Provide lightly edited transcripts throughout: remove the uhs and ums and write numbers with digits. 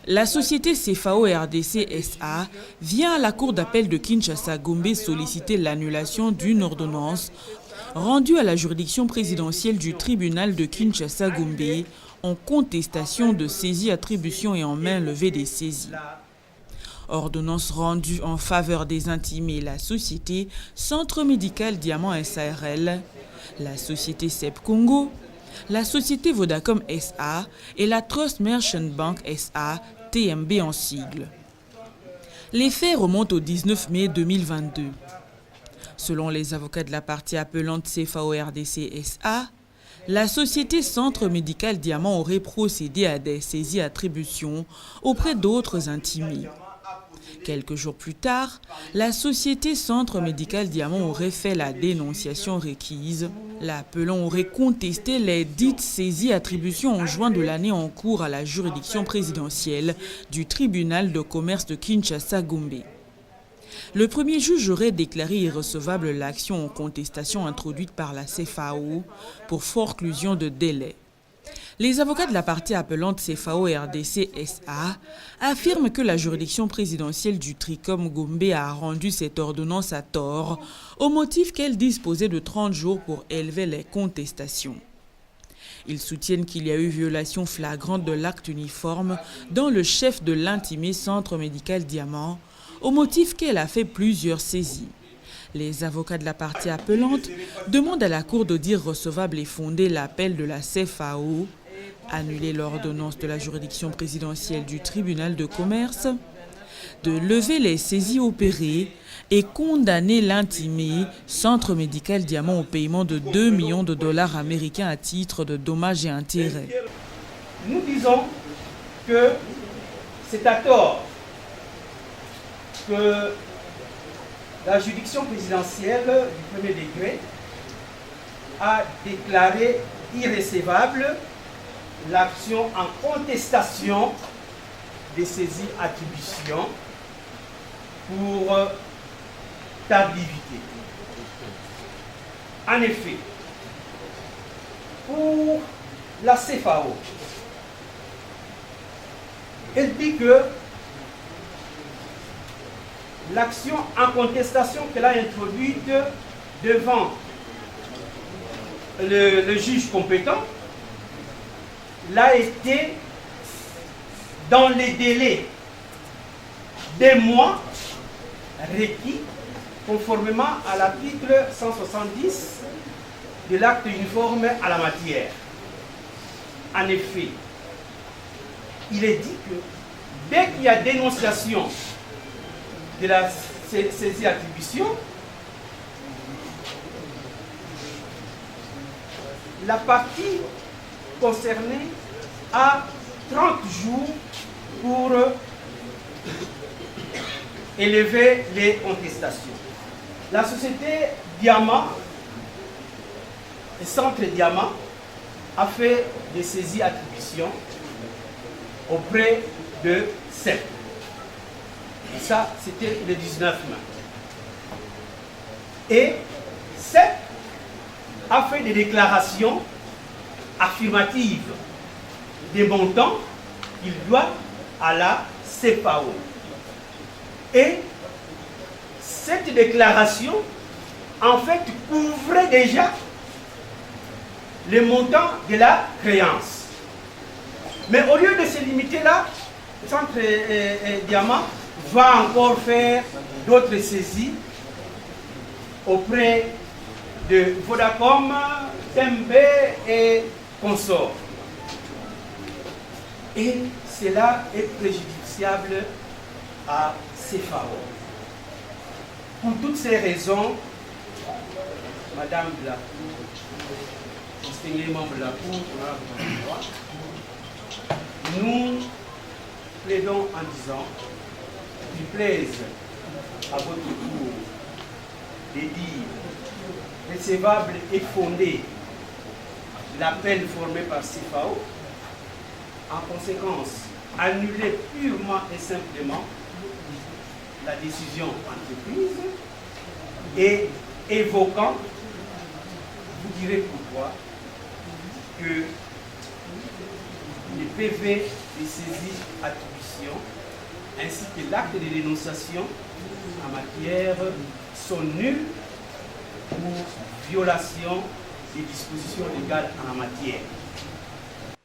La société CFAO RDC SA vient à la cour d'appel de Kinshasa-Gombe solliciter l'annulation d'une ordonnance rendue à la juridiction présidentielle du tribunal de Kinshasa-Gombe en contestation de saisie-attribution et en main levée des saisies. Ordonnance rendue en faveur des intimés, la société Centre Médical Diamant SARL, la société CEP Congo, la société Vodacom SA et la Trust Merchant Bank SA, TMB en sigle. Les faits remontent au 19 mai 2022. Selon les avocats de la partie appelante CFAO RDC SA, la société Centre Médical Diamant aurait procédé à des saisies-attributions auprès d'autres intimés. Quelques jours plus tard, la société Centre Médical Diamant aurait fait la dénonciation requise. L'appelant aurait contesté les dites saisies-attributions en juin de l'année en cours à la juridiction présidentielle du tribunal de commerce de Kinshasa-Gombe. Le premier juge aurait déclaré irrecevable l'action en contestation introduite par la CFAO pour forclusion de délai. Les avocats de la partie appelante CFAO RDC SA affirment que la juridiction présidentielle du Tricom Gombe a rendu cette ordonnance à tort au motif qu'elle disposait de 30 jours pour élever les contestations. Ils soutiennent qu'il y a eu violation flagrante de l'acte uniforme dont le chef de l'intimé Centre Médical Diamant au motif qu'elle a fait plusieurs saisies. Les avocats de la partie appelante demandent à la Cour de dire recevable et fonder l'appel de la CFAO, annuler l'ordonnance de la juridiction présidentielle du tribunal de commerce, de lever les saisies opérées et condamner l'intimé Centre Médical Diamant au paiement de 2 millions de dollars américains à titre de dommages et intérêts. Nous disons que c'est à tort que la juridiction présidentielle du premier degré a déclaré irrecevable l'action en contestation des saisies-attributions pour tardivité. En effet, pour la CFAO, elle dit que l'action en contestation qu'elle a introduite devant le juge compétent l'a été dans les délais des mois requis conformément à l'article 170 de l'acte uniforme à la matière. En effet, il est dit que dès qu'il y a dénonciation de la saisie-attribution, la partie concernée a 30 jours pour élever les contestations. La société Diamant, le Centre Diamant, a fait des saisies-attributions auprès de CEP. Ça, c'était le 19 mai. Et CEP a fait des déclarations affirmatives des montants qu'il doit à la CFAO. Et cette déclaration, en fait, couvrait déjà le montant de la créance. Mais au lieu de se limiter là, le Centre Diamant va encore faire d'autres saisies auprès de Vodacom, TMB et consorts. Et cela est préjudiciable à CFAO. Pour toutes ces raisons, Madame la distinguée membre de la Cour, nous plaidons en disant qu'il plaise à votre cour de dire recevable et fondé l'appel formé par CFAO, en conséquence, annuler purement et simplement la décision entreprise et évoquant, vous direz pourquoi, que les PV de saisie attribution ainsi que l'acte de dénonciation en matière sont nuls pour violation des dispositions légales en la matière.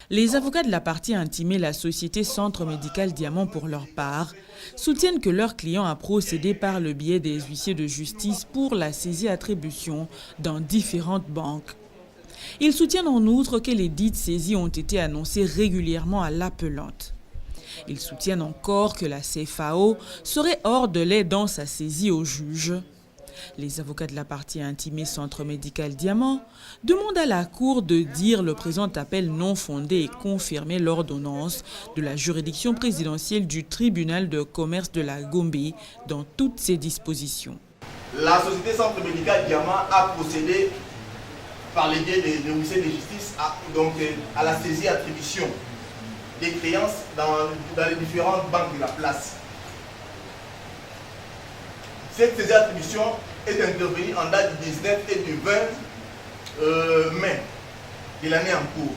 Les avocats de la partie intimée, la société Centre Médical Diamant pour leur part, soutiennent que leur client a procédé par le biais des huissiers de justice pour la saisie-attribution dans différentes banques. Ils soutiennent en outre que les dites saisies ont été annoncées régulièrement à l'appelante. Ils soutiennent encore que la CFAO serait hors de délai dans sa saisie au juge. Les avocats de la partie intimée Centre Médical Diamant demandent à la Cour de dire le présent appel non fondé et confirmer l'ordonnance de la juridiction présidentielle du tribunal de commerce de la Gombe dans toutes ses dispositions. La société Centre Médical Diamant a procédé par les biais des huissiers de justice à la saisie-attribution des créances dans les différentes banques de la place. Cette saisie-attribution est intervenue en date du 19 et du 20 mai de l'année en cours.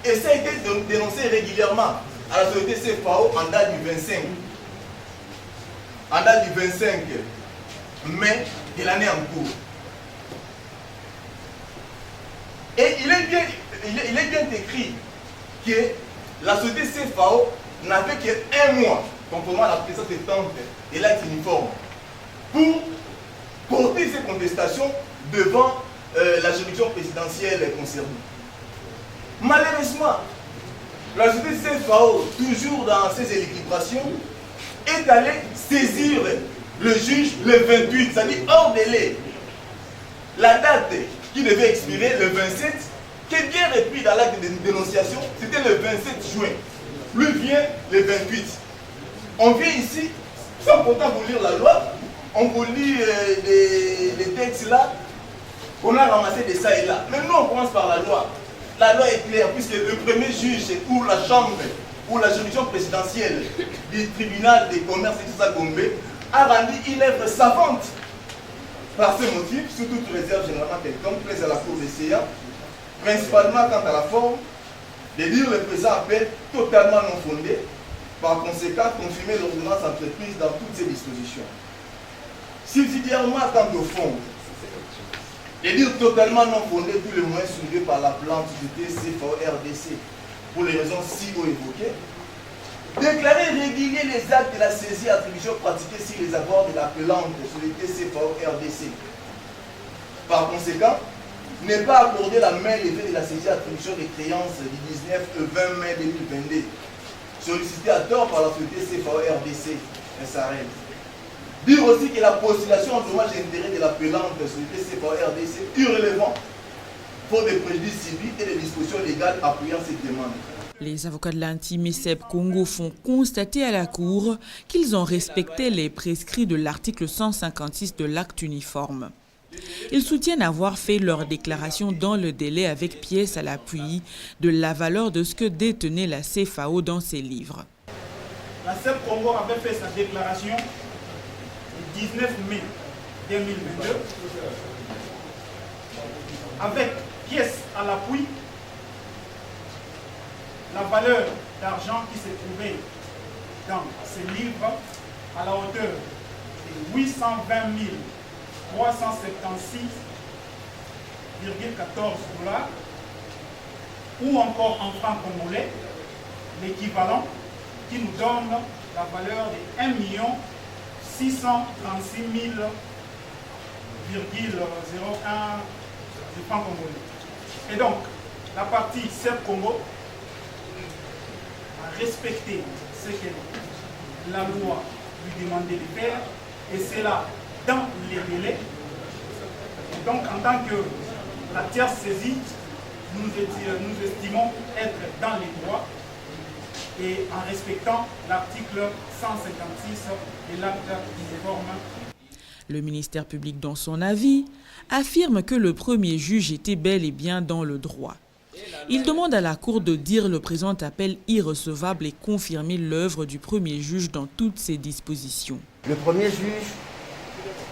Et ça a été dénoncé régulièrement à la société CFAO en date du 25. En date du 25 mai de l'année en cours. Et il est bien écrit que la société CFAO n'a fait qu'un mois, conformément à la présente étente de l'acte uniforme, pour porter ces contestations devant la juridiction présidentielle concernée. Malheureusement, la société CFAO, toujours dans ses équilibrations, est allée saisir le juge le 28, c'est-à-dire hors délai. La date qui devait expirer le 27, qui est bien repris dans l'acte de dénonciation, c'était le 27 juin. Lui vient le 28. On vient ici, sans pourtant vous lire la loi, on vous lit les textes là, on a ramassé de ça et là. Mais nous, on commence par la loi. La loi est claire, puisque le premier juge ou la chambre ou la juridiction présidentielle du tribunal des commerces de Gombe a rendu une œuvre savante. Par ce motif, sous toute réserve généralement quelconque, plaise à la Cour des CA, principalement quant à la forme, de dire le présent appel totalement non fondé, par conséquent confirmer l'ordonnance entreprise dans toutes ses dispositions. Subsidiairement quant au fond, de dire totalement non fondé tous les moyens soulevés par la plante du CFAO-RDC pour les raisons si haut évoquées, déclarer régulier les actes de la saisie attribution pratiquée sur les avoirs de l'appelante sur les CFAO-RDC. Par conséquent, ne pas accorder la main levée de la saisie attribution des créances du 19 et 20 mai 2022, sollicité à tort par la société CFAO-RDC, SARL. Dire aussi que la postulation en dommage et intérêt de l'appelante société CFAO-RDC est irrélevant pour des préjudices civils et des dispositions légales appuyant cette demande. Les avocats de l'intime CEP Congo font constater à la Cour qu'ils ont respecté les prescrits de l'article 156 de l'acte uniforme. Ils soutiennent avoir fait leur déclaration dans le délai avec pièces à l'appui de la valeur de ce que détenait la CFAO dans ses livres. La CEP Congo avait fait sa déclaration le 19 mai 2022 avec pièces à l'appui la valeur d'argent qui se trouvait dans ces livres à la hauteur de 820 376,14 $, ou encore en francs congolais, l'équivalent qui nous donne la valeur de 1 636 000,01 francs congolais. Et donc, la partie CEP Congo a respecté ce que la loi lui demandait de faire, et c'est là dans les délais. Et donc, en tant que la tierce saisie, nous estimons être dans les droits et en respectant l'article 156 de l'acte uniforme. Le ministère public, dans son avis, affirme que le premier juge était bel et bien dans le droit. Il demande à la Cour de dire le présent appel irrecevable et confirmer l'œuvre du premier juge dans toutes ses dispositions. Le premier juge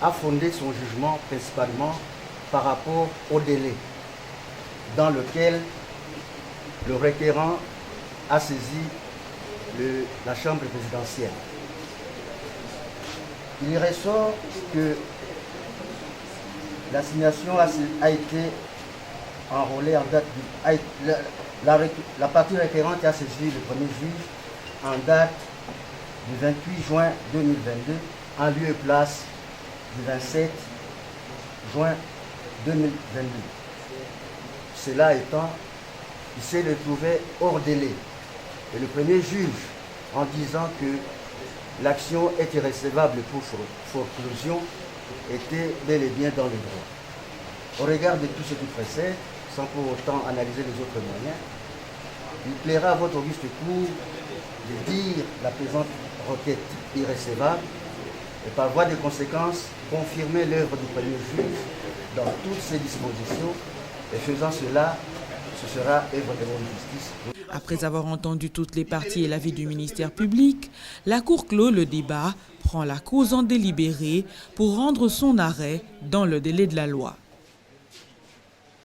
a fondé son jugement principalement par rapport au délai dans lequel le requérant a saisi la chambre présidentielle. Il ressort que l'assignation a été enrôlée en date la partie requérante a saisi le premier juge en date du 28 juin 2022 en lieu et place du 27 juin 2022. Cela étant, il s'est retrouvé hors délai. Et le premier juge, en disant que l'action était recevable pour foreclusion, était bel et bien dans le droit. Au regard de tout ce qui précède, sans pour autant analyser les autres moyens, il plaira à votre auguste cour de dire la présente requête irrecevable et par voie de conséquence confirmer l'œuvre du premier juge dans toutes ses dispositions et faisant cela, ce sera œuvre de bonne justice. Après avoir entendu toutes les parties et l'avis du ministère public, la Cour clôt le débat, prend la cause en délibéré pour rendre son arrêt dans le délai de la loi.